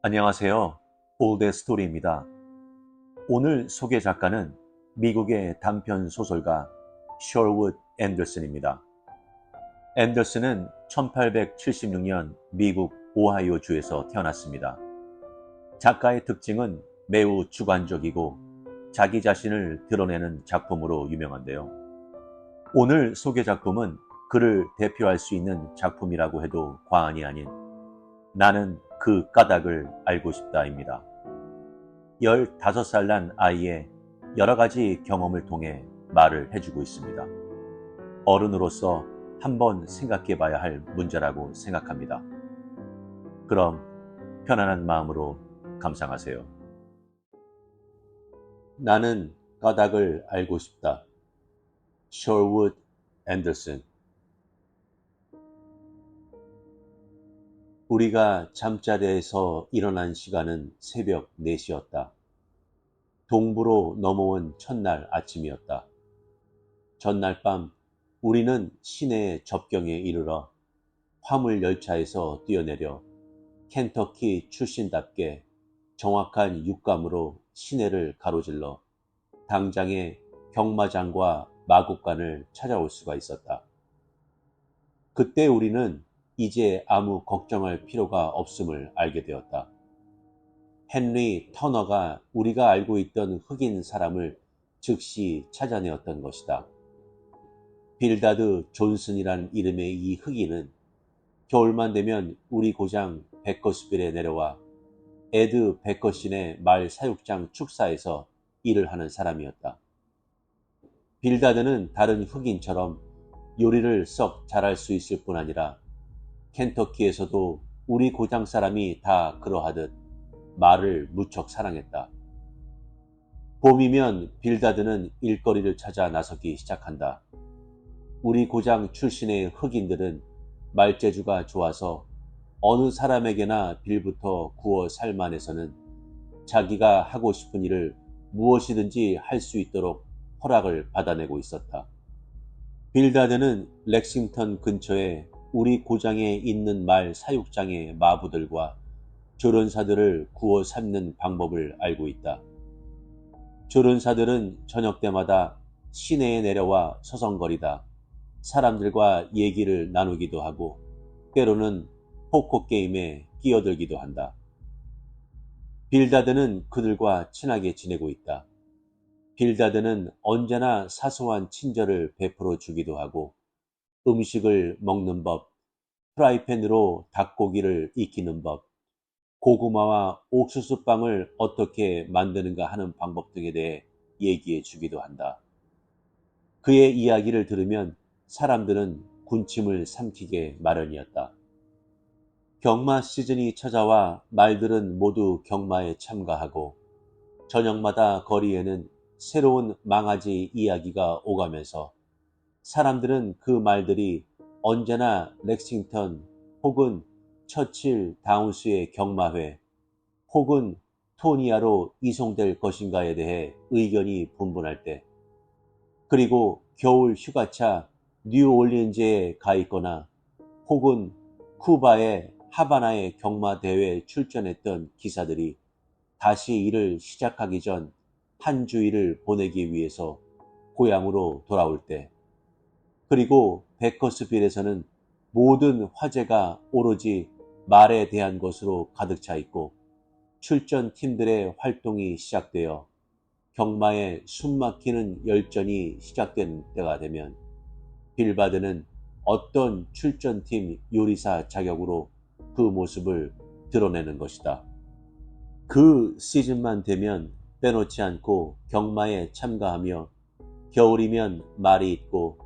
안녕하세요. 올드 스토리입니다. 오늘 소개 작가는 미국의 단편 소설가 셔우드 앤더슨입니다. 앤더슨은 1876년 미국 오하이오주에서 태어났습니다. 작가의 특징은 매우 주관적이고 자기 자신을 드러내는 작품으로 유명한데요. 오늘 소개 작품은 그를 대표할 수 있는 작품이라고 해도 과언이 아닌 나는 그 까닭을 알고 싶다입니다. 15살 난 아이의 여러 가지 경험을 통해 말을 해주고 있습니다. 어른으로서 한번 생각해 봐야 할 문제라고 생각합니다. 그럼 편안한 마음으로 감상하세요. 나는 까닭을 알고 싶다. 셔우드 앤더슨. 우리가 잠자리에서 일어난 시간은 새벽 4시였다. 동부로 넘어온 첫날 아침이었다. 전날 밤 우리는 시내의 접경에 이르러 화물 열차에서 뛰어내려 켄터키 출신답게 정확한 육감으로 시내를 가로질러 당장의 경마장과 마국간을 찾아올 수가 있었다. 그때 우리는 이제 아무 걱정할 필요가 없음을 알게 되었다. 헨리 터너가 우리가 알고 있던 흑인 사람을 즉시 찾아내었던 것이다. 빌다드 존슨이라는 이름의 이 흑인은 겨울만 되면 우리 고장 베커스빌에 내려와 에드 베커신의 말 사육장 축사에서 일을 하는 사람이었다. 빌다드는 다른 흑인처럼 요리를 썩 잘할 수 있을 뿐 아니라 켄터키에서도 우리 고장 사람이 다 그러하듯 말을 무척 사랑했다. 봄이면 빌다드는 일거리를 찾아 나서기 시작한다. 우리 고장 출신의 흑인들은 말재주가 좋아서 어느 사람에게나 빌부터 구워 살만해서는 자기가 하고 싶은 일을 무엇이든지 할 수 있도록 허락을 받아내고 있었다. 빌다드는 렉싱턴 근처에 우리 고장에 있는 말 사육장의 마부들과 조련사들을 구워 삶는 방법을 알고 있다. 조련사들은 저녁 때마다 시내에 내려와 서성거리다 사람들과 얘기를 나누기도 하고 때로는 포커 게임에 끼어들기도 한다. 빌다드는 그들과 친하게 지내고 있다. 빌다드는 언제나 사소한 친절을 베풀어 주기도 하고 음식을 먹는 법, 프라이팬으로 닭고기를 익히는 법, 고구마와 옥수수빵을 어떻게 만드는가 하는 방법 등에 대해 얘기해 주기도 한다. 그의 이야기를 들으면 사람들은 군침을 삼키게 마련이었다. 경마 시즌이 찾아와 말들은 모두 경마에 참가하고 저녁마다 거리에는 새로운 망아지 이야기가 오가면서 사람들은 그 말들이 언제나 렉싱턴 혹은 처칠 다운스의 경마회 혹은 토니아로 이송될 것인가에 대해 의견이 분분할 때 그리고 겨울 휴가차 뉴올리언즈에 가 있거나 혹은 쿠바의 하바나의 경마 대회에 출전했던 기사들이 다시 일을 시작하기 전 한 주일을 보내기 위해서 고향으로 돌아올 때 그리고 베커스빌에서는 모든 화제가 오로지 말에 대한 것으로 가득 차 있고 출전 팀들의 활동이 시작되어 경마에 숨막히는 열전이 시작된 때가 되면 빌바드는 어떤 출전팀 요리사 자격으로 그 모습을 드러내는 것이다. 그 시즌만 되면 빼놓지 않고 경마에 참가하며 겨울이면 말이 있고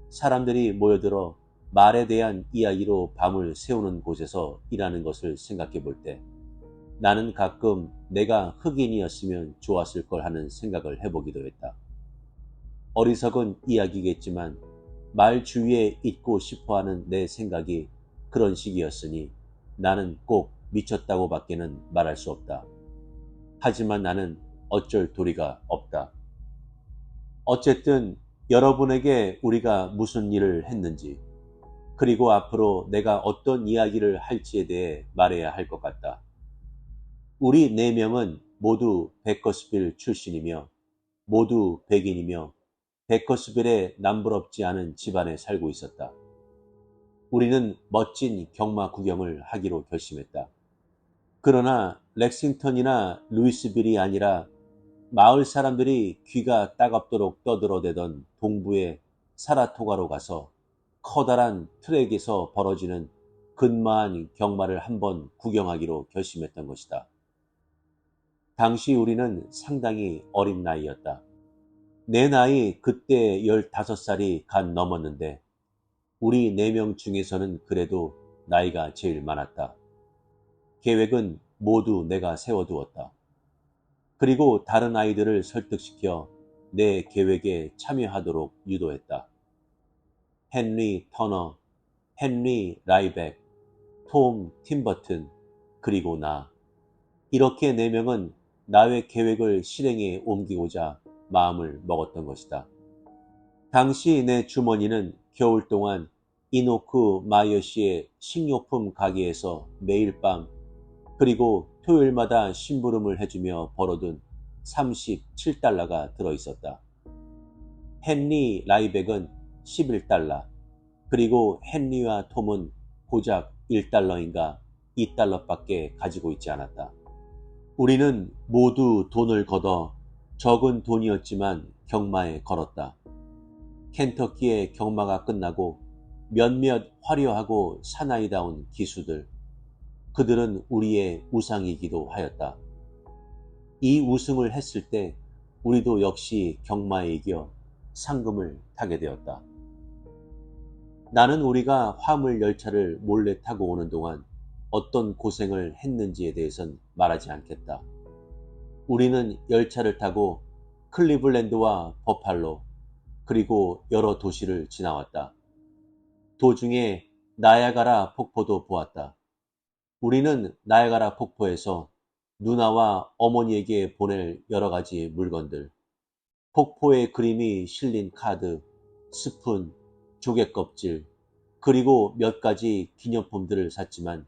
사람들이 모여들어 말에 대한 이야기로 밤을 새우는 곳에서 일하는 것을 생각해 볼 때 나는 가끔 내가 흑인이었으면 좋았을 걸 하는 생각을 해보기도 했다. 어리석은 이야기겠지만 말 주위에 있고 싶어하는 내 생각이 그런 식이었으니 나는 꼭 미쳤다고 밖에는 말할 수 없다. 하지만 나는 어쩔 도리가 없다. 어쨌든 여러분에게 우리가 무슨 일을 했는지 그리고 앞으로 내가 어떤 이야기를 할지에 대해 말해야 할 것 같다. 우리 네 명은 모두 베커스빌 출신이며 모두 백인이며 베커스빌에 남부럽지 않은 집안에 살고 있었다. 우리는 멋진 경마 구경을 하기로 결심했다. 그러나 렉싱턴이나 루이스빌이 아니라 마을 사람들이 귀가 따갑도록 떠들어대던 동부의 사라토가로 가서 커다란 트랙에서 벌어지는 근마한 경마를 한번 구경하기로 결심했던 것이다. 당시 우리는 상당히 어린 나이였다. 내 나이 그때 15살이 간 넘었는데 우리 4명 중에서는 그래도 나이가 제일 많았다. 계획은 모두 내가 세워두었다. 그리고 다른 아이들을 설득시켜 내 계획에 참여하도록 유도했다. 헨리 터너, 헨리 라이백, 톰 팀버튼, 그리고 나. 이렇게 4명은 나의 계획을 실행에 옮기고자 마음을 먹었던 것이다. 당시 내 주머니는 겨울 동안 이노크 마이어 씨의 식료품 가게에서 매일 밤 그리고 토요일마다 심부름을 해주며 벌어둔 37달러가 들어있었다. 헨리 라이백은 11달러, 그리고 헨리와 톰은 고작 1달러인가 2달러밖에 가지고 있지 않았다. 우리는 모두 돈을 걷어 적은 돈이었지만 경마에 걸었다. 켄터키의 경마가 끝나고 몇몇 화려하고 사나이다운 기수들, 그들은 우리의 우상이기도 하였다. 이 우승을 했을 때 우리도 역시 경마에 이겨 상금을 타게 되었다. 나는 우리가 화물 열차를 몰래 타고 오는 동안 어떤 고생을 했는지에 대해선 말하지 않겠다. 우리는 열차를 타고 클리블랜드와 버팔로 그리고 여러 도시를 지나왔다. 도중에 나야가라 폭포도 보았다. 우리는 나야가라 폭포에서 누나와 어머니에게 보낼 여러 가지 물건들, 폭포의 그림이 실린 카드, 스푼, 조개껍질, 그리고 몇 가지 기념품들을 샀지만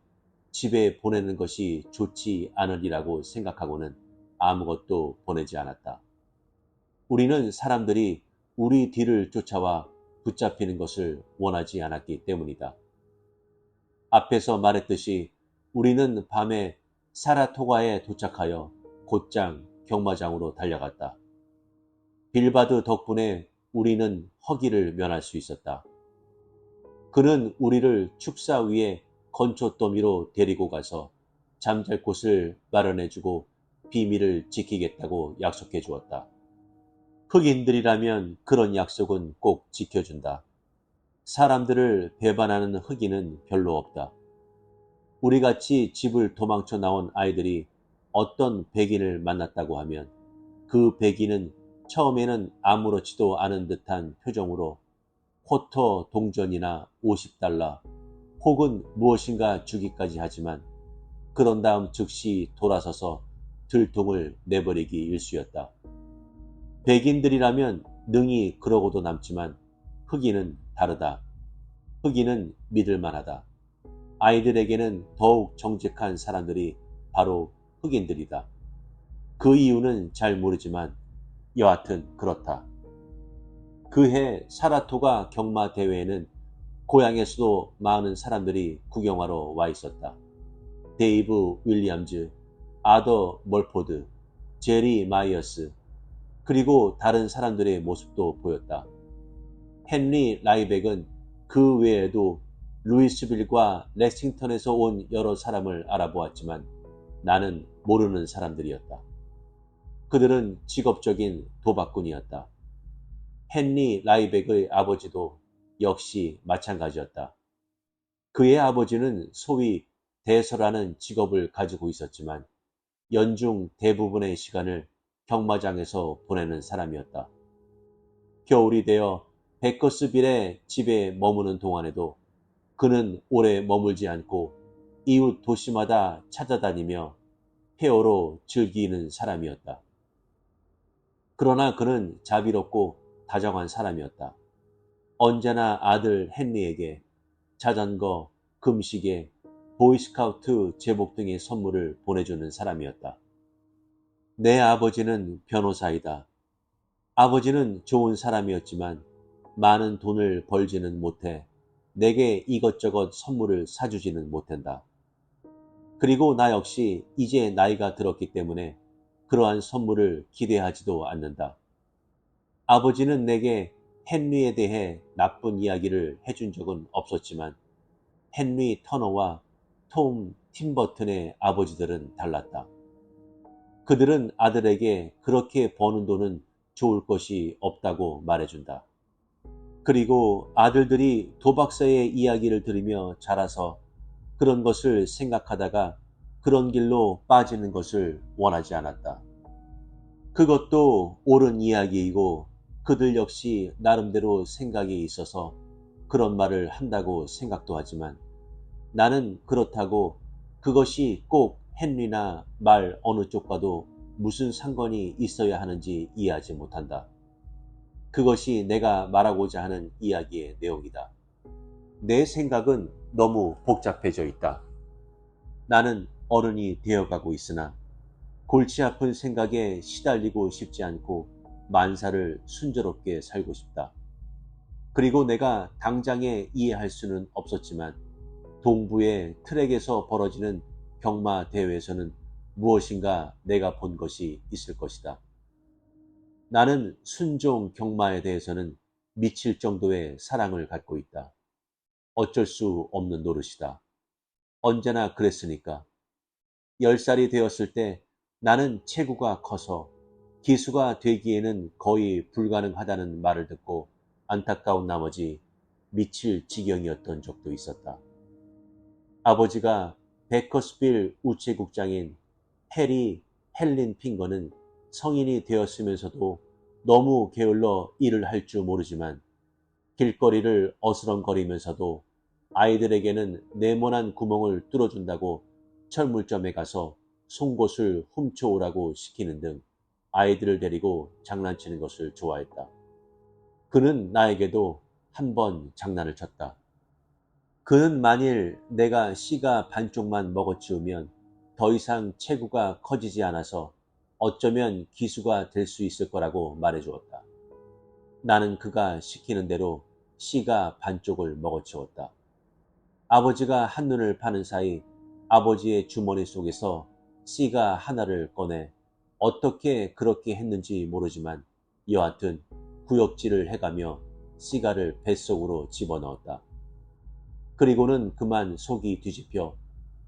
집에 보내는 것이 좋지 않으리라고 생각하고는 아무것도 보내지 않았다. 우리는 사람들이 우리 뒤를 쫓아와 붙잡히는 것을 원하지 않았기 때문이다. 앞에서 말했듯이 우리는 밤에 사라토가에 도착하여 곧장 경마장으로 달려갔다. 빌바드 덕분에 우리는 허기를 면할 수 있었다. 그는 우리를 축사 위에 건초더미로 데리고 가서 잠잘 곳을 마련해주고 비밀을 지키겠다고 약속해 주었다. 흑인들이라면 그런 약속은 꼭 지켜준다. 사람들을 배반하는 흑인은 별로 없다. 우리같이 집을 도망쳐 나온 아이들이 어떤 백인을 만났다고 하면 그 백인은 처음에는 아무렇지도 않은 듯한 표정으로 쿼터 동전이나 50달러 혹은 무엇인가 주기까지 하지만 그런 다음 즉시 돌아서서 들통을 내버리기 일쑤였다. 백인들이라면 능히 그러고도 남지만 흑인은 다르다. 흑인은 믿을만하다. 아이들에게는 더욱 정직한 사람들이 바로 흑인들이다. 그 이유는 잘 모르지만 여하튼 그렇다. 그해 사라토가 경마 대회에는 고향에서도 많은 사람들이 구경하러 와 있었다. 데이브 윌리엄즈, 아더 멀포드, 제리 마이어스, 그리고 다른 사람들의 모습도 보였다. 헨리 라이백은 그 외에도 루이스빌과 렉싱턴에서 온 여러 사람을 알아보았지만 나는 모르는 사람들이었다. 그들은 직업적인 도박꾼이었다. 헨리 라이백의 아버지도 역시 마찬가지였다. 그의 아버지는 소위 대서라는 직업을 가지고 있었지만 연중 대부분의 시간을 경마장에서 보내는 사람이었다. 겨울이 되어 베커스빌의 집에 머무는 동안에도 그는 오래 머물지 않고 이웃 도시마다 찾아다니며 페어로 즐기는 사람이었다. 그러나 그는 자비롭고 다정한 사람이었다. 언제나 아들 헨리에게 자전거, 금시계, 보이스카우트 제복 등의 선물을 보내주는 사람이었다. 내 아버지는 변호사이다. 아버지는 좋은 사람이었지만 많은 돈을 벌지는 못해 내게 이것저것 선물을 사주지는 못한다. 그리고 나 역시 이제 나이가 들었기 때문에 그러한 선물을 기대하지도 않는다. 아버지는 내게 헨리에 대해 나쁜 이야기를 해준 적은 없었지만 헨리 터너와 톰 팀버튼의 아버지들은 달랐다. 그들은 아들에게 그렇게 버는 돈은 좋을 것이 없다고 말해준다. 그리고 아들들이 도박사의 이야기를 들으며 자라서 그런 것을 생각하다가 그런 길로 빠지는 것을 원하지 않았다. 그것도 옳은 이야기이고 그들 역시 나름대로 생각이 있어서 그런 말을 한다고 생각도 하지만 나는 그렇다고 그것이 꼭 헨리나 말 어느 쪽과도 무슨 상관이 있어야 하는지 이해하지 못한다. 그것이 내가 말하고자 하는 이야기의 내용이다. 내 생각은 너무 복잡해져 있다. 나는 어른이 되어가고 있으나 골치 아픈 생각에 시달리고 싶지 않고 만사를 순조롭게 살고 싶다. 그리고 내가 당장에 이해할 수는 없었지만 동부의 트랙에서 벌어지는 경마 대회에서는 무엇인가 내가 본 것이 있을 것이다. 나는 순종 경마에 대해서는 미칠 정도의 사랑을 갖고 있다. 어쩔 수 없는 노릇이다. 언제나 그랬으니까. 10살이 되었을 때 나는 체구가 커서 기수가 되기에는 거의 불가능하다는 말을 듣고 안타까운 나머지 미칠 지경이었던 적도 있었다. 아버지가 베커스빌 우체국장인 해리 헬린 핑거는 성인이 되었으면서도 너무 게을러 일을 할 줄 모르지만 길거리를 어스렁거리면서도 아이들에게는 네모난 구멍을 뚫어준다고 철물점에 가서 송곳을 훔쳐오라고 시키는 등 아이들을 데리고 장난치는 것을 좋아했다. 그는 나에게도 한 번 장난을 쳤다. 그는 만일 내가 씨가 반쪽만 먹어치우면 더 이상 체구가 커지지 않아서 어쩌면 기수가 될 수 있을 거라고 말해주었다. 나는 그가 시키는 대로 씨가 반쪽을 먹어치웠다. 아버지가 한눈을 파는 사이 아버지의 주머니 속에서 씨가 하나를 꺼내 어떻게 그렇게 했는지 모르지만 여하튼 구역질을 해가며 씨가를 뱃속으로 집어넣었다. 그리고는 그만 속이 뒤집혀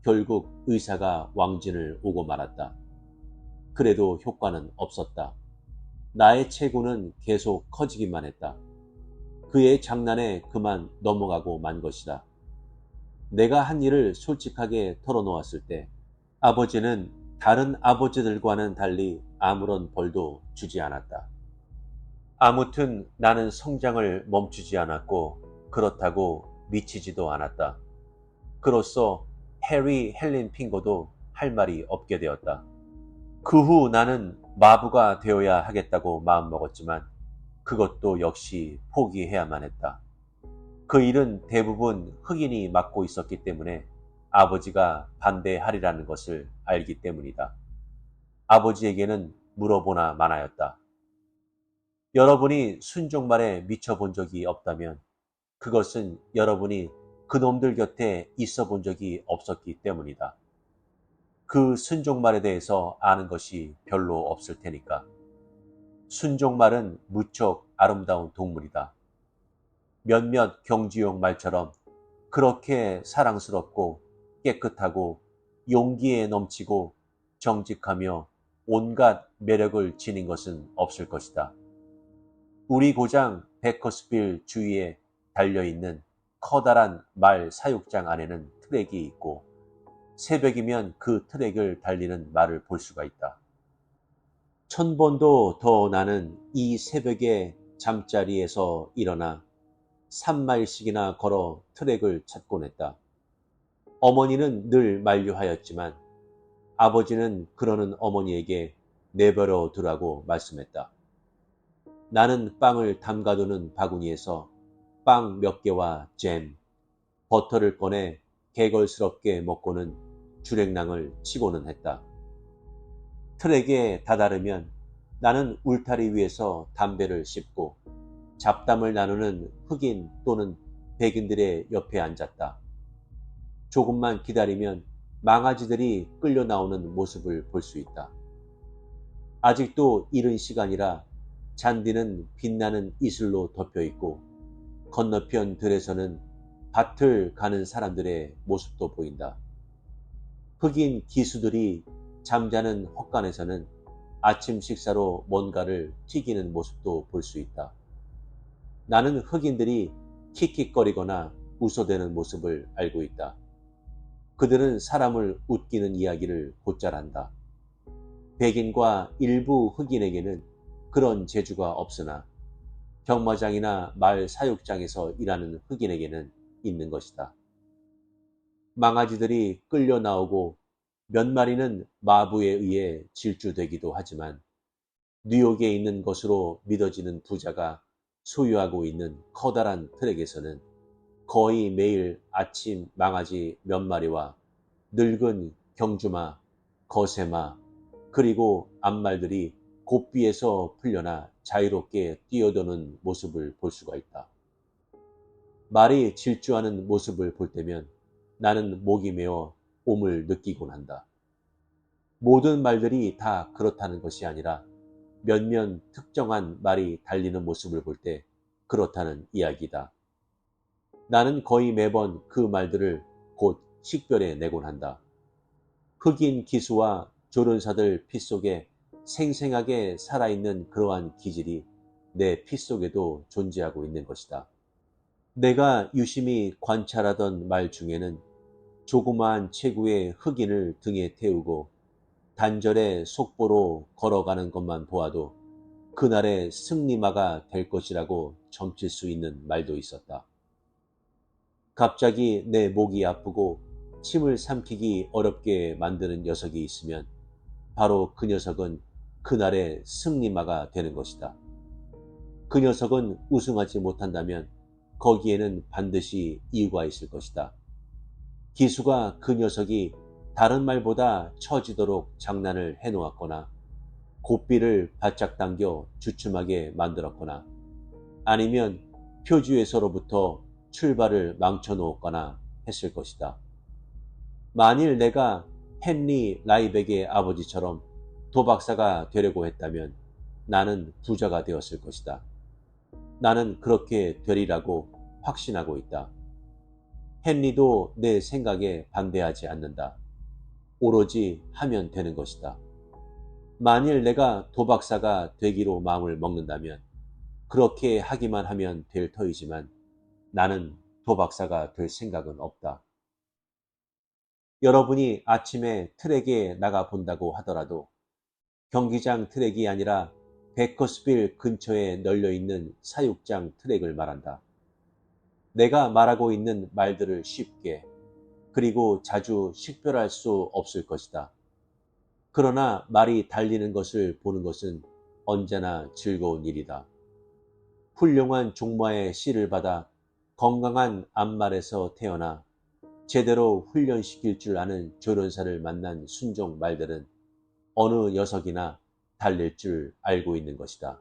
결국 의사가 왕진을 오고 말았다. 그래도 효과는 없었다. 나의 체구는 계속 커지기만 했다. 그의 장난에 그만 넘어가고 만 것이다. 내가 한 일을 솔직하게 털어놓았을 때 아버지는 다른 아버지들과는 달리 아무런 벌도 주지 않았다. 아무튼 나는 성장을 멈추지 않았고 그렇다고 미치지도 않았다. 그로써 해리 헬린 핑거도 할 말이 없게 되었다. 그 후 나는 마부가 되어야 하겠다고 마음먹었지만 그것도 역시 포기해야만 했다. 그 일은 대부분 흑인이 맡고 있었기 때문에 아버지가 반대하리라는 것을 알기 때문이다. 아버지에게는 물어보나 마나였다. 여러분이 순종말에 미쳐본 적이 없다면 그것은 여러분이 그놈들 곁에 있어 본 적이 없었기 때문이다. 그 순종말에 대해서 아는 것이 별로 없을 테니까. 순종말은 무척 아름다운 동물이다. 몇몇 경주용 말처럼 그렇게 사랑스럽고 깨끗하고 용기에 넘치고 정직하며 온갖 매력을 지닌 것은 없을 것이다. 우리 고장 베커스빌 주위에 달려있는 커다란 말 사육장 안에는 트랙이 있고 새벽이면 그 트랙을 달리는 말을 볼 수가 있다. 1000번도 더 나는 이 새벽에 잠자리에서 일어나 3마일씩이나 걸어 트랙을 찾곤 했다. 어머니는 늘 만류하였지만 아버지는 그러는 어머니에게 내버려 두라고 말씀했다. 나는 빵을 담가두는 바구니에서 빵 몇 개와 잼, 버터를 꺼내 개걸스럽게 먹고는 주랭랑을 치고는 했다. 트랙에 다다르면 나는 울타리 위에서 담배를 씹고 잡담을 나누는 흑인 또는 백인들의 옆에 앉았다. 조금만 기다리면 망아지들이 끌려 나오는 모습을 볼 수 있다. 아직도 이른 시간이라 잔디는 빛나는 이슬로 덮여 있고 건너편 들에서는 밭을 가는 사람들의 모습도 보인다. 흑인 기수들이 잠자는 헛간에서는 아침 식사로 뭔가를 튀기는 모습도 볼 수 있다. 나는 흑인들이 킥킥거리거나 웃어대는 모습을 알고 있다. 그들은 사람을 웃기는 이야기를 곧잘 한다. 백인과 일부 흑인에게는 그런 재주가 없으나 경마장이나 말 사육장에서 일하는 흑인에게는 있는 것이다. 망아지들이 끌려 나오고 몇 마리는 마부에 의해 질주되기도 하지만 뉴욕에 있는 것으로 믿어지는 부자가 소유하고 있는 커다란 트랙에서는 거의 매일 아침 망아지 몇 마리와 늙은 경주마, 거세마, 그리고 암말들이 고삐에서 풀려나 자유롭게 뛰어도는 모습을 볼 수가 있다. 말이 질주하는 모습을 볼 때면 나는 목이 메어 옴을 느끼곤 한다. 모든 말들이 다 그렇다는 것이 아니라 몇몇 특정한 말이 달리는 모습을 볼 때 그렇다는 이야기다. 나는 거의 매번 그 말들을 곧 식별해 내곤 한다. 흑인 기수와 조련사들 피 속에 생생하게 살아있는 그러한 기질이 내 피 속에도 존재하고 있는 것이다. 내가 유심히 관찰하던 말 중에는 조그마한 체구의 흑인을 등에 태우고 단절에 속보로 걸어가는 것만 보아도 그날의 승리마가 될 것이라고 점칠 수 있는 말도 있었다. 갑자기 내 목이 아프고 침을 삼키기 어렵게 만드는 녀석이 있으면 바로 그 녀석은 그날의 승리마가 되는 것이다. 그 녀석은 우승하지 못한다면 거기에는 반드시 이유가 있을 것이다. 기수가 그 녀석이 다른 말보다 처지도록 장난을 해놓았거나 고삐를 바짝 당겨 주춤하게 만들었거나 아니면 표주에서로부터 출발을 망쳐놓았거나 했을 것이다. 만일 내가 헨리 라이백의 아버지처럼 도박사가 되려고 했다면 나는 부자가 되었을 것이다. 나는 그렇게 되리라고 확신하고 있다. 헨리도 내 생각에 반대하지 않는다. 오로지 하면 되는 것이다. 만일 내가 도박사가 되기로 마음을 먹는다면 그렇게 하기만 하면 될 터이지만 나는 도박사가 될 생각은 없다. 여러분이 아침에 트랙에 나가 본다고 하더라도 경기장 트랙이 아니라 베커스빌 근처에 널려있는 사육장 트랙을 말한다. 내가 말하고 있는 말들을 쉽게 그리고 자주 식별할 수 없을 것이다. 그러나 말이 달리는 것을 보는 것은 언제나 즐거운 일이다. 훌륭한 종마의 씨를 받아 건강한 암말에서 태어나 제대로 훈련시킬 줄 아는 조련사를 만난 순종 말들은 어느 녀석이나 달릴 줄 알고 있는 것이다.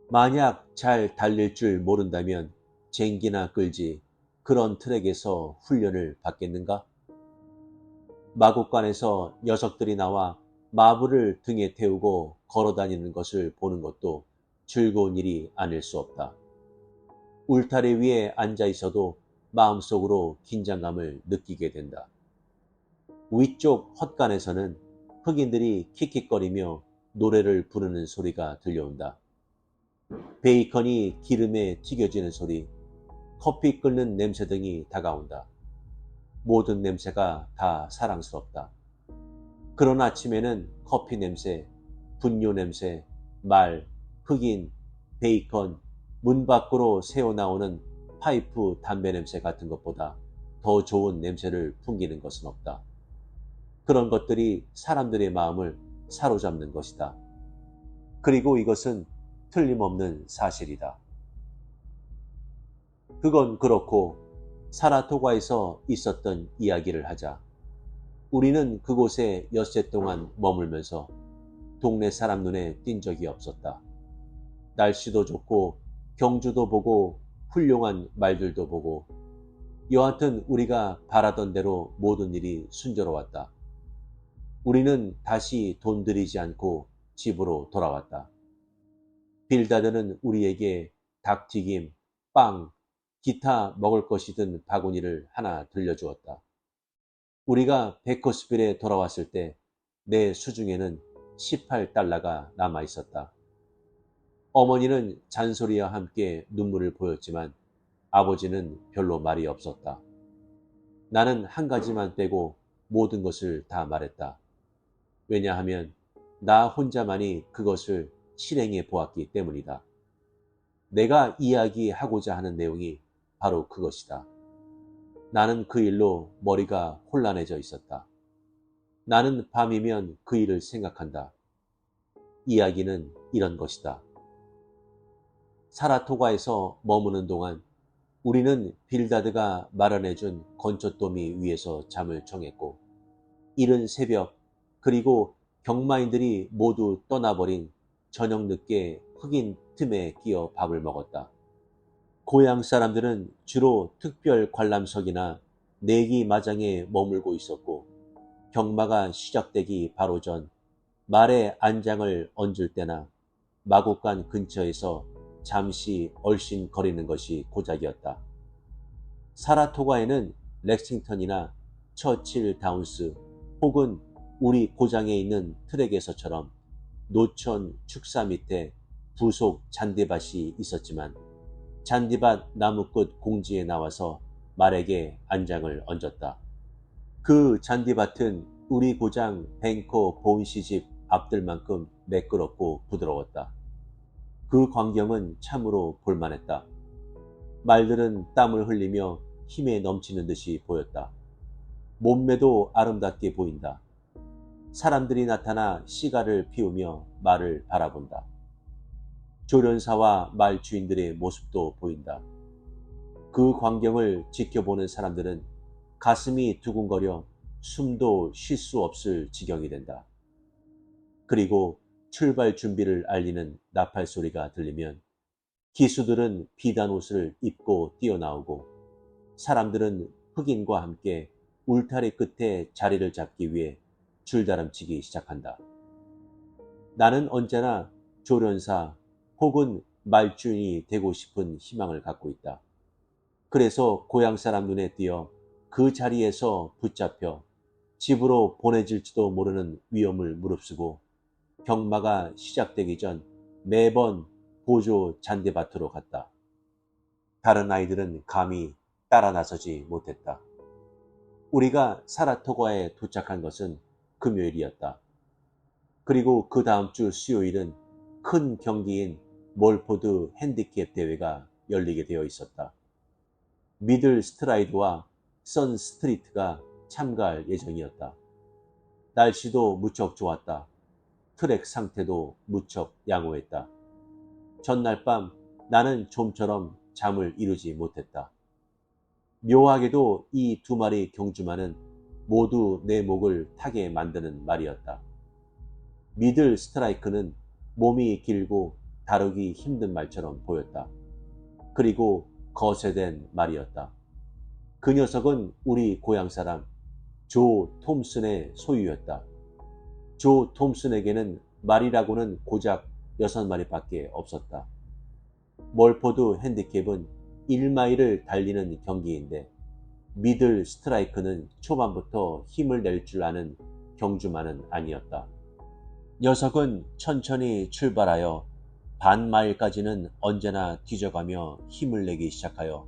만약 잘 달릴 줄 모른다면 쟁기나 끌지 그런 트랙에서 훈련을 받겠는가? 마국간에서 녀석들이 나와 마부를 등에 태우고 걸어다니는 것을 보는 것도 즐거운 일이 아닐 수 없다. 울타리 위에 앉아 있어도 마음속으로 긴장감을 느끼게 된다. 위쪽 헛간에서는 흑인들이 킥킥거리며 노래를 부르는 소리가 들려온다. 베이컨이 기름에 튀겨지는 소리, 커피 끓는 냄새 등이 다가온다. 모든 냄새가 다 사랑스럽다. 그런 아침에는 커피 냄새, 분뇨 냄새, 말, 흑인, 베이컨, 문 밖으로 새어나오는 파이프 담배 냄새 같은 것보다 더 좋은 냄새를 풍기는 것은 없다. 그런 것들이 사람들의 마음을 사로잡는 것이다. 그리고 이것은 틀림없는 사실이다. 그건 그렇고 사라토가에서 있었던 이야기를 하자. 우리는 그곳에 엿새 동안 머물면서 동네 사람 눈에 띈 적이 없었다. 날씨도 좋고 경주도 보고 훌륭한 말들도 보고 여하튼 우리가 바라던 대로 모든 일이 순조로웠다. 우리는 다시 돈 들이지 않고 집으로 돌아왔다. 빌다드는 우리에게 닭튀김, 빵, 기타 먹을 것이든 바구니를 하나 들려주었다. 우리가 베커스빌에 돌아왔을 때 내 수중에는 18달러가 남아 있었다. 어머니는 잔소리와 함께 눈물을 보였지만 아버지는 별로 말이 없었다. 나는 한 가지만 빼고 모든 것을 다 말했다. 왜냐하면 나 혼자만이 그것을 실행해 보았기 때문이다. 내가 이야기하고자 하는 내용이 바로 그것이다. 나는 그 일로 머리가 혼란해져 있었다. 나는 밤이면 그 일을 생각한다. 이야기는 이런 것이다. 사라토가에서 머무는 동안 우리는 빌다드가 마련해준 건초더미 위에서 잠을 청했고 이른 새벽 그리고 경마인들이 모두 떠나버린 저녁 늦게 흑인 틈에 끼어 밥을 먹었다. 고향 사람들은 주로 특별 관람석이나 내기 마장에 머물고 있었고 경마가 시작되기 바로 전 말에 안장을 얹을 때나 마곡간 근처에서 잠시 얼씬거리는 것이 고작이었다. 사라토가에는 렉싱턴이나 처칠 다운스 혹은 우리 고장에 있는 트랙에서처럼 노천 축사 밑에 부속 잔디밭이 있었지만 잔디밭 나무끝 공지에 나와서 말에게 안장을 얹었다. 그 잔디밭은 우리 고장 뱅커 보은시집 앞들만큼 매끄럽고 부드러웠다. 그 광경은 참으로 볼만했다. 말들은 땀을 흘리며 힘에 넘치는 듯이 보였다. 몸매도 아름답게 보인다. 사람들이 나타나 시가를 피우며 말을 바라본다. 조련사와 말 주인들의 모습도 보인다. 그 광경을 지켜보는 사람들은 가슴이 두근거려 숨도 쉴 수 없을 지경이 된다. 그리고 출발 준비를 알리는 나팔 소리가 들리면 기수들은 비단 옷을 입고 뛰어나오고 사람들은 흑인과 함께 울타리 끝에 자리를 잡기 위해 줄다름치기 시작한다. 나는 언제나 조련사 혹은 말주인이 되고 싶은 희망을 갖고 있다. 그래서 고향 사람 눈에 띄어 그 자리에서 붙잡혀 집으로 보내질지도 모르는 위험을 무릅쓰고 경마가 시작되기 전 매번 보조 잔디밭으로 갔다. 다른 아이들은 감히 따라 나서지 못했다. 우리가 사라토가에 도착한 것은 금요일이었다. 그리고 그 다음 주 수요일은 큰 경기인 몰포드 핸디캡 대회가 열리게 되어 있었다. 미들 스트라이드와 선 스트리트가 참가할 예정이었다. 날씨도 무척 좋았다. 트랙 상태도 무척 양호했다. 전날 밤 나는 좀처럼 잠을 이루지 못했다. 묘하게도 이 두 마리 경주마는 모두 내 목을 타게 만드는 말이었다. 미들 스트라이크는 몸이 길고 다루기 힘든 말처럼 보였다. 그리고 거세된 말이었다. 그 녀석은 우리 고향 사람 조 톰슨의 소유였다. 조 톰슨에게는 말이라고는 고작 6마리밖에 없었다. 몰포드 핸디캡은 1마일을 달리는 경기인데 미들 스트라이크는 초반부터 힘을 낼 줄 아는 경주마는 아니었다. 녀석은 천천히 출발하여 반마일까지는 언제나 뒤져가며 힘을 내기 시작하여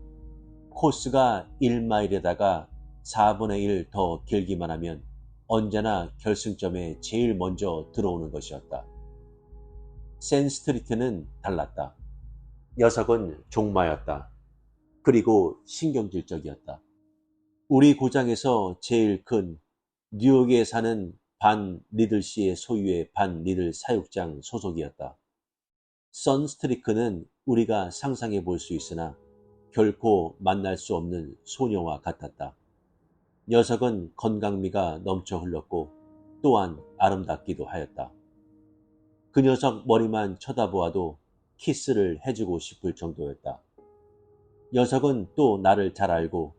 코스가 1마일에다가 4분의 1 더 길기만 하면 언제나 결승점에 제일 먼저 들어오는 것이었다. 센스트리트는 달랐다. 녀석은 종마였다. 그리고 신경질적이었다. 우리 고장에서 제일 큰 뉴욕에 사는 반 리들 씨의 소유의 반 리들 사육장 소속이었다. 선스트리크는 우리가 상상해 볼 수 있으나 결코 만날 수 없는 소녀와 같았다. 녀석은 건강미가 넘쳐 흘렀고 또한 아름답기도 하였다. 그 녀석 머리만 쳐다보아도 키스를 해주고 싶을 정도였다. 녀석은 또 나를 잘 알고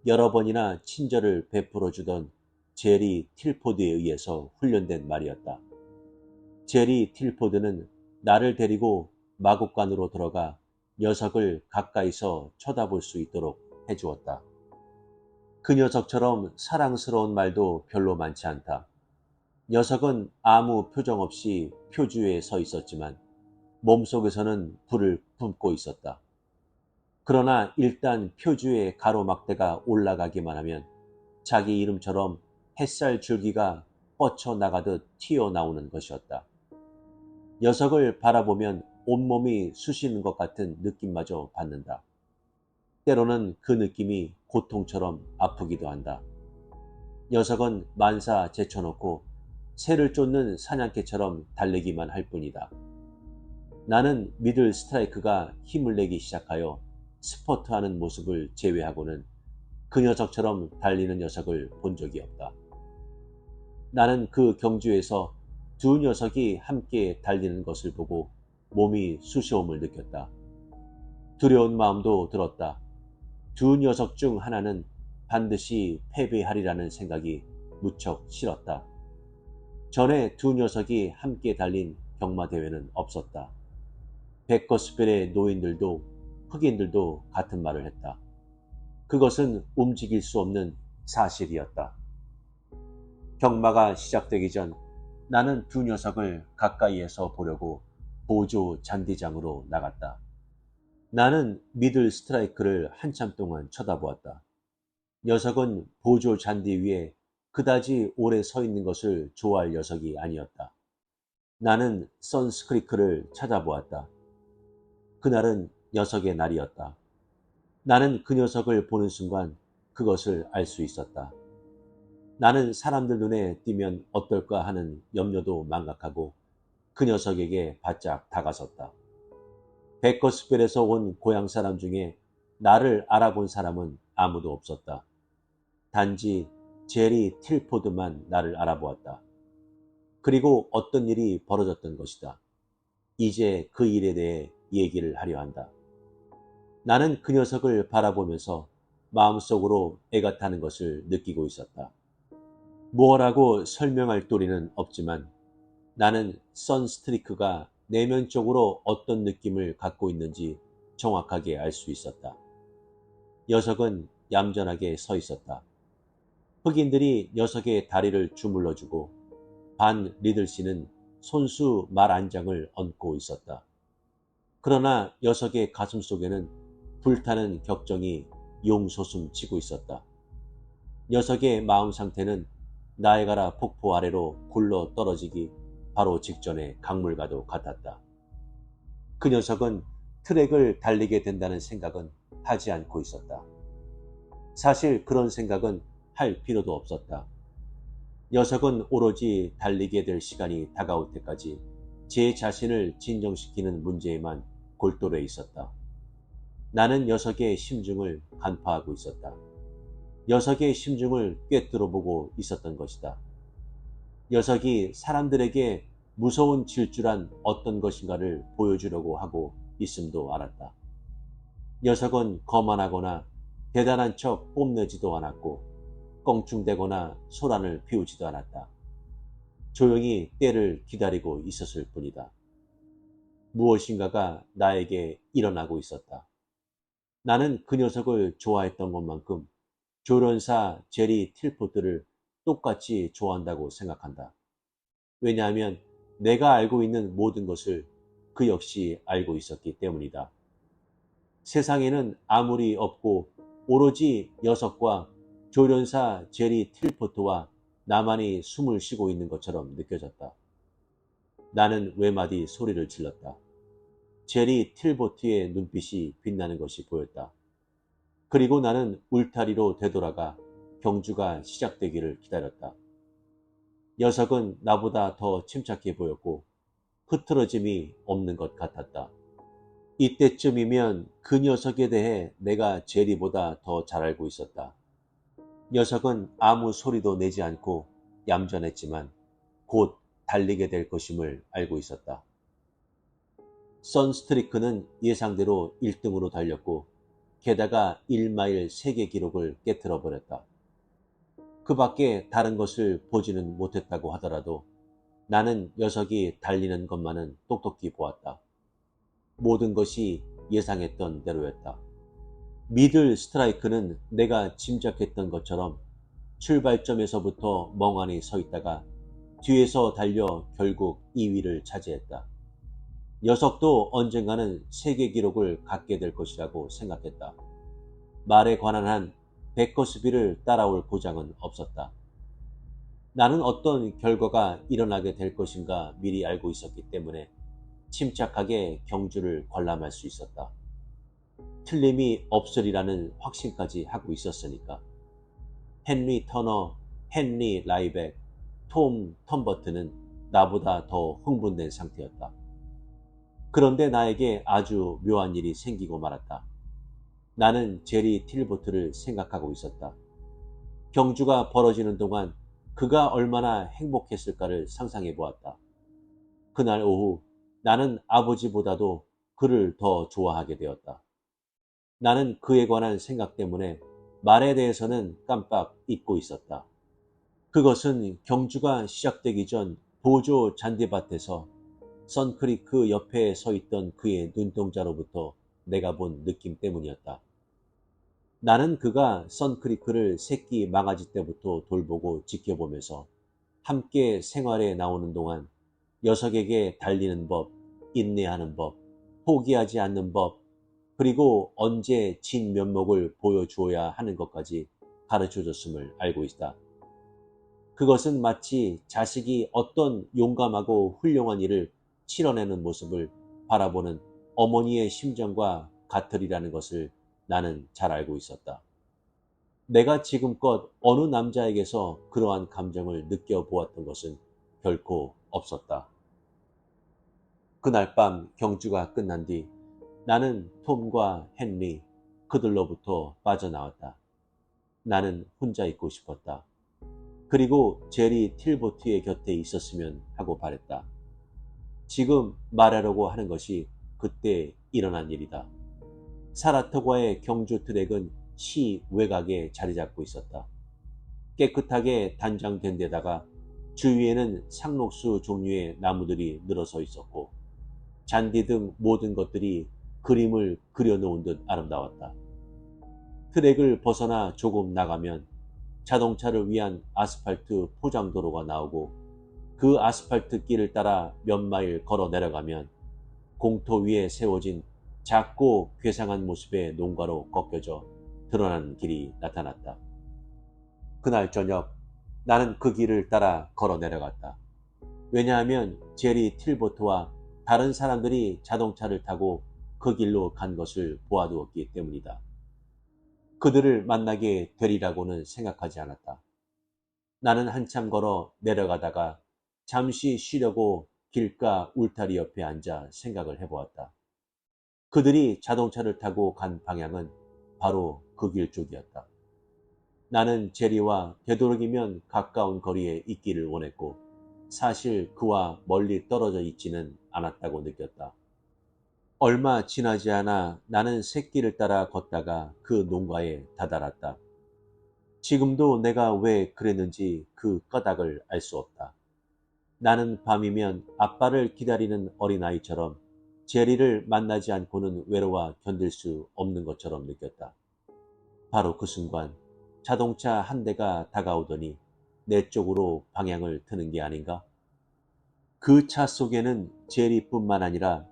여러 번이나 친절을 베풀어 주던 제리 틸포드에 의해서 훈련된 말이었다. 제리 틸포드는 나를 데리고 마곡간으로 들어가 녀석을 가까이서 쳐다볼 수 있도록 해주었다. 그 녀석처럼 사랑스러운 말도 별로 많지 않다. 녀석은 아무 표정 없이 표주에 서 있었지만 몸속에서는 불을 품고 있었다. 그러나 일단 표주의 가로막대가 올라가기만 하면 자기 이름처럼 햇살 줄기가 뻗쳐나가듯 튀어나오는 것이었다. 녀석을 바라보면 온몸이 쑤시는 것 같은 느낌마저 받는다. 때로는 그 느낌이 고통처럼 아프기도 한다. 녀석은 만사 제쳐놓고 새를 쫓는 사냥개처럼 달리기만 할 뿐이다. 나는 미들 스트라이크가 힘을 내기 시작하여 스퍼트하는 모습을 제외하고는 그 녀석처럼 달리는 녀석을 본 적이 없다. 나는 그 경주에서 두 녀석이 함께 달리는 것을 보고 몸이 수시움을 느꼈다. 두려운 마음도 들었다. 두 녀석 중 하나는 반드시 패배하리라는 생각이 무척 싫었다. 전에 두 녀석이 함께 달린 경마대회는 없었다. 베커스펠의 노인들도 흑인들도 같은 말을 했다. 그것은 움직일 수 없는 사실이었다. 경마가 시작되기 전 나는 두 녀석을 가까이에서 보려고 보조 잔디장으로 나갔다. 나는 미들 스트라이크를 한참 동안 쳐다보았다. 녀석은 보조 잔디 위에 그다지 오래 서 있는 것을 좋아할 녀석이 아니었다. 나는 선스크리크를 찾아보았다. 그날은 녀석의 날이었다. 나는 그 녀석을 보는 순간 그것을 알 수 있었다. 나는 사람들 눈에 띄면 어떨까 하는 염려도 망각하고 그 녀석에게 바짝 다가섰다. 베커스펠에서 온 고향 사람 중에 나를 알아본 사람은 아무도 없었다. 단지 제리 틸포드만 나를 알아보았다. 그리고 어떤 일이 벌어졌던 것이다. 이제 그 일에 대해 얘기를 하려 한다. 나는 그 녀석을 바라보면서 마음속으로 애가 타는 것을 느끼고 있었다. 무엇라고 설명할 도리는 없지만 나는 선스트리크가 내면적으로 어떤 느낌을 갖고 있는지 정확하게 알 수 있었다. 녀석은 얌전하게 서 있었다. 흑인들이 녀석의 다리를 주물러주고 반 리들씨는 손수 말 안장을 얹고 있었다. 그러나 녀석의 가슴 속에는 불타는 격정이 용솟음치고 있었다. 녀석의 마음 상태는 나이가라 폭포 아래로 굴러 떨어지기 바로 직전의 강물과도 같았다. 그 녀석은 트랙을 달리게 된다는 생각은 하지 않고 있었다. 사실 그런 생각은 할 필요도 없었다. 녀석은 오로지 달리게 될 시간이 다가올 때까지 제 자신을 진정시키는 문제에만 골똘해 있었다. 나는 녀석의 심중을 간파하고 있었다. 녀석의 심중을 꿰뚫어 보고 있었던 것이다. 녀석이 사람들에게 무서운 질주란 어떤 것인가를 보여주려고 하고 있음도 알았다. 녀석은 거만하거나 대단한 척 뽐내지도 않았고 껑충대거나 소란을 피우지도 않았다. 조용히 때를 기다리고 있었을 뿐이다. 무엇인가가 나에게 일어나고 있었다. 나는 그 녀석을 좋아했던 것만큼 조련사 제리 틸포트를 똑같이 좋아한다고 생각한다. 왜냐하면 내가 알고 있는 모든 것을 그 역시 알고 있었기 때문이다. 세상에는 아무리 없고 오로지 녀석과 조련사 제리 틸포트와 나만이 숨을 쉬고 있는 것처럼 느껴졌다. 나는 외마디 소리를 질렀다. 제리 틸포트의 눈빛이 빛나는 것이 보였다. 그리고 나는 울타리로 되돌아가 경주가 시작되기를 기다렸다. 녀석은 나보다 더 침착해 보였고 흐트러짐이 없는 것 같았다. 이때쯤이면 그 녀석에 대해 내가 제리보다 더 잘 알고 있었다. 녀석은 아무 소리도 내지 않고 얌전했지만 곧 달리게 될 것임을 알고 있었다. 선스트리크는 예상대로 1등으로 달렸고 게다가 1마일 세계 기록을 깨트려 버렸다. 그 밖에 다른 것을 보지는 못했다고 하더라도 나는 녀석이 달리는 것만은 똑똑히 보았다. 모든 것이 예상했던 대로였다. 미들 스트라이크는 내가 짐작했던 것처럼 출발점에서부터 멍하니 서 있다가 뒤에서 달려 결국 2위를 차지했다. 녀석도 언젠가는 세계 기록을 갖게 될 것이라고 생각했다. 말에 관한 한 백커스비를 따라올 보장은 없었다. 나는 어떤 결과가 일어나게 될 것인가 미리 알고 있었기 때문에 침착하게 경주를 관람할 수 있었다. 틀림이 없으리라는 확신까지 하고 있었으니까. 헨리 터너, 헨리 라이백, 톰 텀버튼은 나보다 더 흥분된 상태였다. 그런데 나에게 아주 묘한 일이 생기고 말았다. 나는 제리 틸보트를 생각하고 있었다. 경주가 벌어지는 동안 그가 얼마나 행복했을까를 상상해 보았다. 그날 오후 나는 아버지보다도 그를 더 좋아하게 되었다. 나는 그에 관한 생각 때문에 말에 대해서는 깜빡 잊고 있었다. 그것은 경주가 시작되기 전 보조 잔디밭에서 선크리크 옆에 서 있던 그의 눈동자로부터 내가 본 느낌 때문이었다. 나는 그가 선크리크를 새끼 망아지 때부터 돌보고 지켜보면서 함께 생활에 나오는 동안 녀석에게 달리는 법, 인내하는 법, 포기하지 않는 법, 그리고 언제 진 면목을 보여주어야 하는 것까지 가르쳐줬음을 알고 있다. 그것은 마치 자식이 어떤 용감하고 훌륭한 일을 치러내는 모습을 바라보는 어머니의 심정과 같으리라는 것을 나는 잘 알고 있었다. 내가 지금껏 어느 남자에게서 그러한 감정을 느껴보았던 것은 결코 없었다. 그날 밤 경주가 끝난 뒤 나는 톰과 헨리, 그들로부터 빠져나왔다. 나는 혼자 있고 싶었다. 그리고 제리 틸보트의 곁에 있었으면 하고 바랬다. 지금 말하려고 하는 것이 그때 일어난 일이다. 사라토가의 경주 트랙은 시 외곽에 자리 잡고 있었다. 깨끗하게 단장된 데다가 주위에는 상록수 종류의 나무들이 늘어서 있었고 잔디 등 모든 것들이 그림을 그려놓은 듯 아름다웠다. 트랙을 벗어나 조금 나가면 자동차를 위한 아스팔트 포장도로가 나오고 그 아스팔트 길을 따라 몇 마일 걸어 내려가면 공터 위에 세워진 작고 괴상한 모습의 농가로 꺾여져 드러나는 길이 나타났다. 그날 저녁 나는 그 길을 따라 걸어 내려갔다. 왜냐하면 제리 틸보트와 다른 사람들이 자동차를 타고 그 길로 간 것을 보아두었기 때문이다. 그들을 만나게 되리라고는 생각하지 않았다. 나는 한참 걸어 내려가다가 잠시 쉬려고 길가 울타리 옆에 앉아 생각을 해보았다. 그들이 자동차를 타고 간 방향은 바로 그 길 쪽이었다. 나는 제리와 되도록이면 가까운 거리에 있기를 원했고 사실 그와 멀리 떨어져 있지는 않았다고 느꼈다. 얼마 지나지 않아 나는 새길을 따라 걷다가 그 농가에 다다랐다. 지금도 내가 왜 그랬는지 그 까닭을 알 수 없다. 나는 밤이면 아빠를 기다리는 어린아이처럼 제리를 만나지 않고는 외로워 견딜 수 없는 것처럼 느꼈다. 바로 그 순간 자동차 한 대가 다가오더니 내 쪽으로 방향을 트는 게 아닌가? 그 차 속에는 제리뿐만 아니라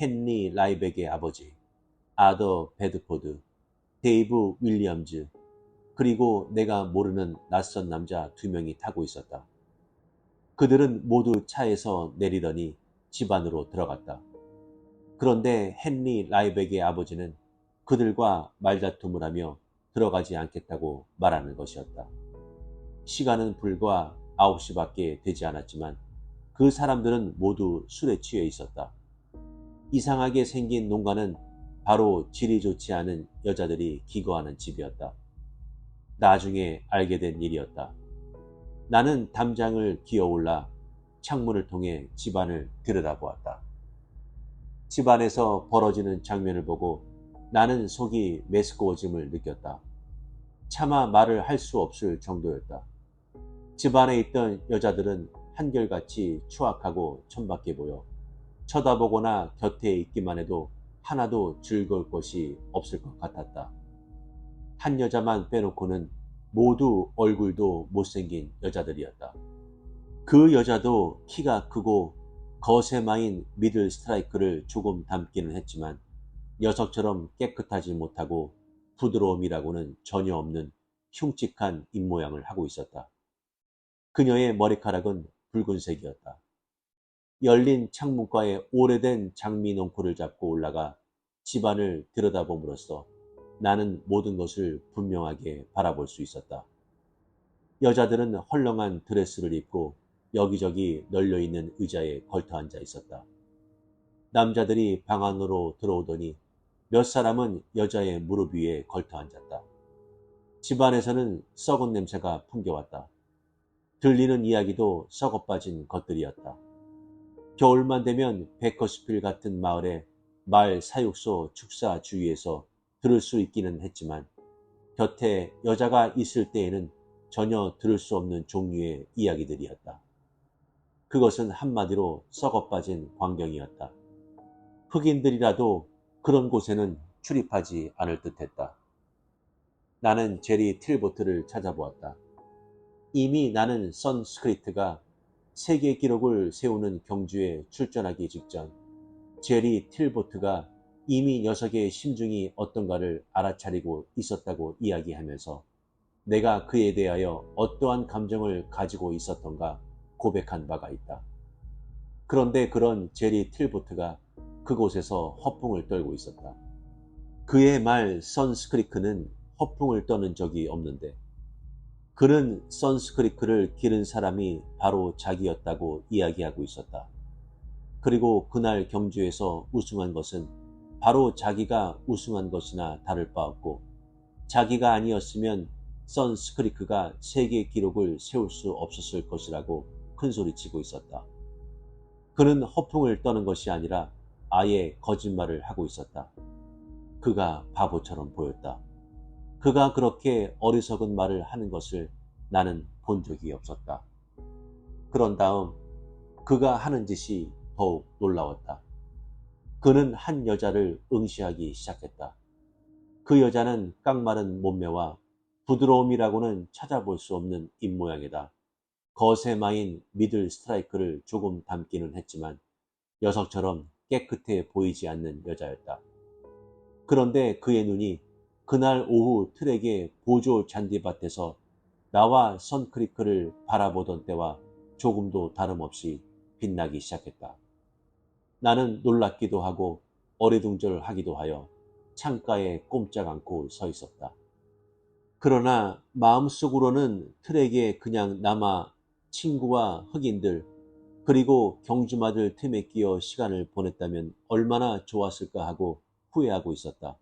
헨리 라이백의 아버지, 아더 베드포드, 데이브 윌리엄즈, 그리고 내가 모르는 낯선 남자 2명이 타고 있었다. 그들은 모두 차에서 내리더니 집 안으로 들어갔다. 그런데 헨리 라이백의 아버지는 그들과 말다툼을 하며 들어가지 않겠다고 말하는 것이었다. 시간은 불과 9시밖에 되지 않았지만 그 사람들은 모두 술에 취해 있었다. 이상하게 생긴 농가는 바로 질이 좋지 않은 여자들이 기거하는 집이었다. 나중에 알게 된 일이었다. 나는 담장을 기어올라 창문을 통해 집안을 들여다보았다. 집안에서 벌어지는 장면을 보고 나는 속이 메스꺼워짐을 느꼈다. 차마 말을 할 수 없을 정도였다. 집안에 있던 여자들은 한결같이 추악하고 천박해 보여 쳐다보거나 곁에 있기만 해도 하나도 즐거울 것이 없을 것 같았다. 한 여자만 빼놓고는 모두 얼굴도 못생긴 여자들이었다. 그 여자도 키가 크고 거세마인 미들 스트라이크를 조금 닮기는 했지만 녀석처럼 깨끗하지 못하고 부드러움이라고는 전혀 없는 흉측한 입모양을 하고 있었다. 그녀의 머리카락은 붉은색이었다. 열린 창문가에 오래된 장미 넝쿨을 잡고 올라가 집안을 들여다봄으로써 나는 모든 것을 분명하게 바라볼 수 있었다. 여자들은 헐렁한 드레스를 입고 여기저기 널려있는 의자에 걸터 앉아 있었다. 남자들이 방 안으로 들어오더니 몇 사람은 여자의 무릎 위에 걸터 앉았다. 집안에서는 썩은 냄새가 풍겨왔다. 들리는 이야기도 썩어빠진 것들이었다. 겨울만 되면 베커스필 같은 마을의 말 사육소 축사 주위에서 들을 수 있기는 했지만 곁에 여자가 있을 때에는 전혀 들을 수 없는 종류의 이야기들이었다. 그것은 한마디로 썩어빠진 광경이었다. 흑인들이라도 그런 곳에는 출입하지 않을 듯했다. 나는 제리 틸보트를 찾아보았다. 이미 나는 선스크리트가 세계 기록을 세우는 경주에 출전하기 직전 제리 틸보트가 이미 녀석의 심중이 어떤가를 알아차리고 있었다고 이야기하면서 내가 그에 대하여 어떠한 감정을 가지고 있었던가 고백한 바가 있다. 그런데 그런 제리 틸보트가 그곳에서 허풍을 떨고 있었다. 그의 말 선스크리크는 허풍을 떠는 적이 없는데 그는 선스크리크를 기른 사람이 바로 자기였다고 이야기하고 있었다. 그리고 그날 경주에서 우승한 것은 바로 자기가 우승한 것이나 다를 바 없고 자기가 아니었으면 선스크리크가 세계 기록을 세울 수 없었을 것이라고 큰소리치고 있었다. 그는 허풍을 떠는 것이 아니라 아예 거짓말을 하고 있었다. 그가 바보처럼 보였다. 그가 그렇게 어리석은 말을 하는 것을 나는 본 적이 없었다. 그런 다음 그가 하는 짓이 더욱 놀라웠다. 그는 한 여자를 응시하기 시작했다. 그 여자는 깡마른 몸매와 부드러움이라고는 찾아볼 수 없는 입모양이다. 거세마인 미들 스트라이크를 조금 닮기는 했지만 녀석처럼 깨끗해 보이지 않는 여자였다. 그런데 그의 눈이 그날 오후 트랙의 보조 잔디밭에서 나와 선크리크를 바라보던 때와 조금도 다름없이 빛나기 시작했다. 나는 놀랍기도 하고 어리둥절하기도 하여 창가에 꼼짝 않고 서 있었다. 그러나 마음속으로는 트랙에 그냥 남아 친구와 흑인들 그리고 경주마들 틈에 끼어 시간을 보냈다면 얼마나 좋았을까 하고 후회하고 있었다.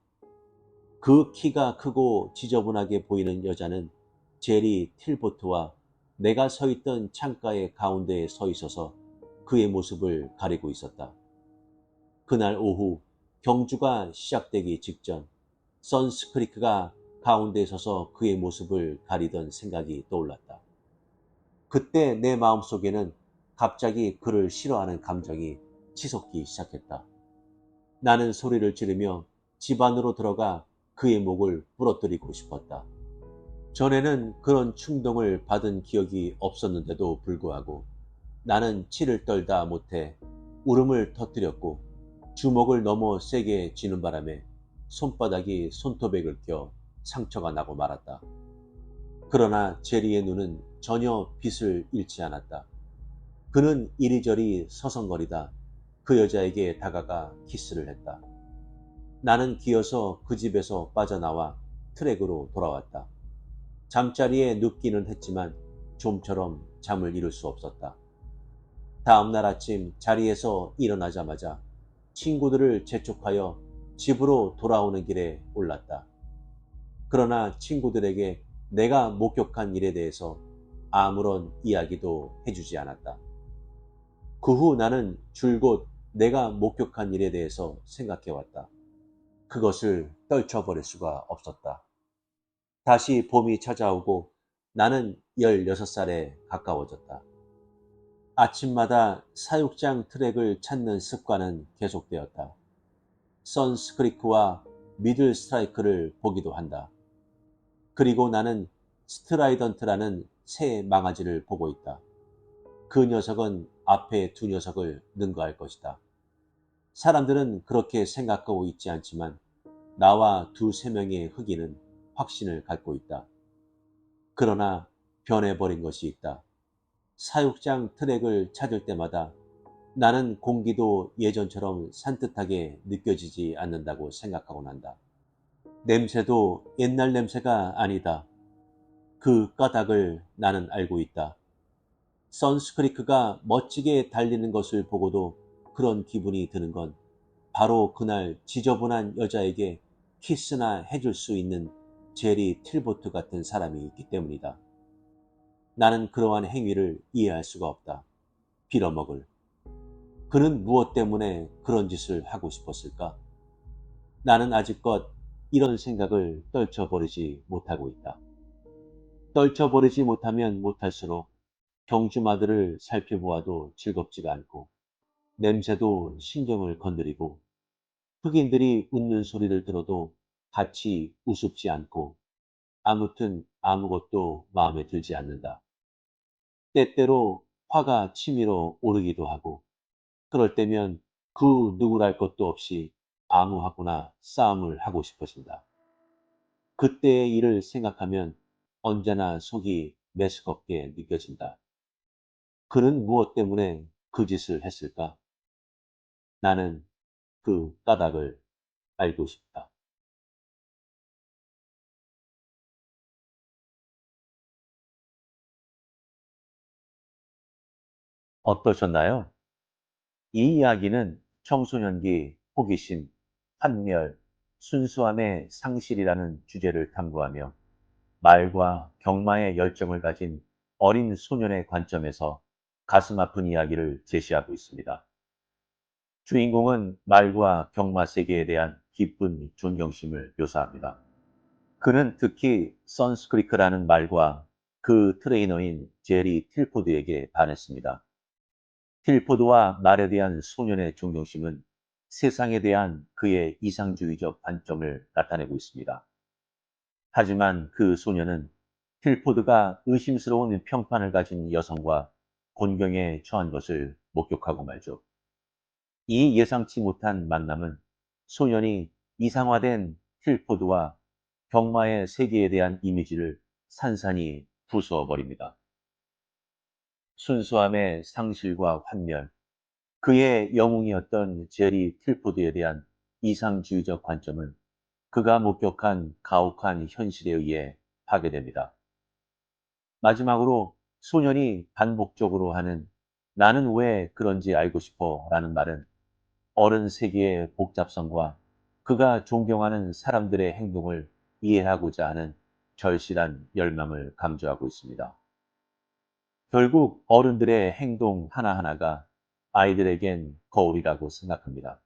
그 키가 크고 지저분하게 보이는 여자는 제리 틸보트와 내가 서 있던 창가의 가운데에 서 있어서 그의 모습을 가리고 있었다. 그날 오후 경주가 시작되기 직전 선스크리크가 가운데에 서서 그의 모습을 가리던 생각이 떠올랐다. 그때 내 마음속에는 갑자기 그를 싫어하는 감정이 치솟기 시작했다. 나는 소리를 지르며 집 안으로 들어가 그의 목을 부러뜨리고 싶었다. 전에는 그런 충동을 받은 기억이 없었는데도 불구하고 나는 치를 떨다 못해 울음을 터뜨렸고 주먹을 너무 세게 쥐는 바람에 손바닥이 손톱에 긁혀 상처가 나고 말았다. 그러나 제리의 눈은 전혀 빛을 잃지 않았다. 그는 이리저리 서성거리다 그 여자에게 다가가 키스를 했다. 나는 기어서 그 집에서 빠져나와 트랙으로 돌아왔다. 잠자리에 눕기는 했지만 좀처럼 잠을 이룰 수 없었다. 다음 날 아침 자리에서 일어나자마자 친구들을 재촉하여 집으로 돌아오는 길에 올랐다. 그러나 친구들에게 내가 목격한 일에 대해서 아무런 이야기도 해주지 않았다. 그 후 나는 줄곧 내가 목격한 일에 대해서 생각해왔다. 그것을 떨쳐버릴 수가 없었다. 다시 봄이 찾아오고 나는 16살에 가까워졌다. 아침마다 사육장 트랙을 찾는 습관은 계속되었다. 선스크리크와 미들 스트라이크를 보기도 한다. 그리고 나는 스트라이던트라는 새 망아지를 보고 있다. 그 녀석은 앞에 두 녀석을 능가할 것이다. 사람들은 그렇게 생각하고 있지 않지만 나와 두세 명의 흑인은 확신을 갖고 있다. 그러나 변해버린 것이 있다. 사육장 트랙을 찾을 때마다 나는 공기도 예전처럼 산뜻하게 느껴지지 않는다고 생각하곤 한다. 냄새도 옛날 냄새가 아니다. 그 까닭을 나는 알고 있다. 선스크리크가 멋지게 달리는 것을 보고도 그런 기분이 드는 건 바로 그날 지저분한 여자에게 키스나 해줄 수 있는 제리 틸보트 같은 사람이 있기 때문이다. 나는 그러한 행위를 이해할 수가 없다. 빌어먹을. 그는 무엇 때문에 그런 짓을 하고 싶었을까? 나는 아직껏 이런 생각을 떨쳐버리지 못하고 있다. 떨쳐버리지 못하면 못할수록 경주마들을 살펴보아도 즐겁지가 않고 냄새도 신경을 건드리고 흑인들이 웃는 소리를 들어도 같이 우습지 않고 아무튼 아무것도 마음에 들지 않는다. 때때로 화가 치밀어 오르기도 하고 그럴 때면 그 누구랄 것도 없이 아무하고나 싸움을 하고 싶어진다. 그때의 일을 생각하면 언제나 속이 메스껍게 느껴진다. 그는 무엇 때문에 그 짓을 했을까? 나는 그 까닭을 알고 싶다. 어떠셨나요? 이 이야기는 청소년기, 호기심, 환멸, 순수함의 상실이라는 주제를 탐구하며 말과 경마의 열정을 가진 어린 소년의 관점에서 가슴 아픈 이야기를 제시하고 있습니다. 주인공은 말과 경마 세계에 대한 깊은 존경심을 묘사합니다. 그는 특히 선스크리크라는 말과 그 트레이너인 제리 틸포드에게 반했습니다. 틸포드와 말에 대한 소년의 존경심은 세상에 대한 그의 이상주의적 관점을 나타내고 있습니다. 하지만 그 소년은 틸포드가 의심스러운 평판을 가진 여성과 곤경에 처한 것을 목격하고 말죠. 이 예상치 못한 만남은 소년이 이상화된 틸포드와 경마의 세계에 대한 이미지를 산산이 부수어 버립니다. 순수함의 상실과 환멸, 그의 영웅이었던 제리 틸포드에 대한 이상주의적 관점은 그가 목격한 가혹한 현실에 의해 파괴됩니다. 마지막으로 소년이 반복적으로 하는 나는 왜 그런지 알고 싶어 라는 말은 어른 세계의 복잡성과 그가 존경하는 사람들의 행동을 이해하고자 하는 절실한 열망을 강조하고 있습니다. 결국 어른들의 행동 하나하나가 아이들에겐 거울이라고 생각합니다.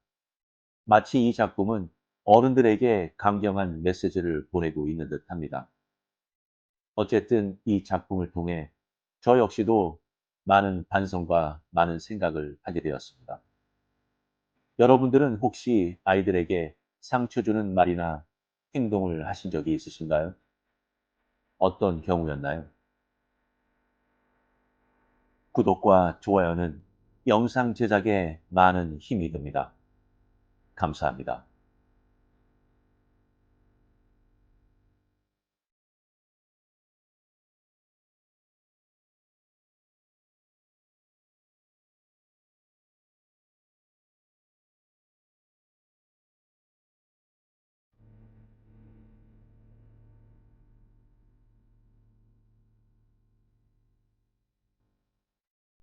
마치 이 작품은 어른들에게 강경한 메시지를 보내고 있는 듯합니다. 어쨌든 이 작품을 통해 저 역시도 많은 반성과 많은 생각을 하게 되었습니다. 여러분들은 혹시 아이들에게 상처 주는 말이나 행동을 하신 적이 있으신가요? 어떤 경우였나요? 구독과 좋아요는 영상 제작에 많은 힘이 됩니다. 감사합니다.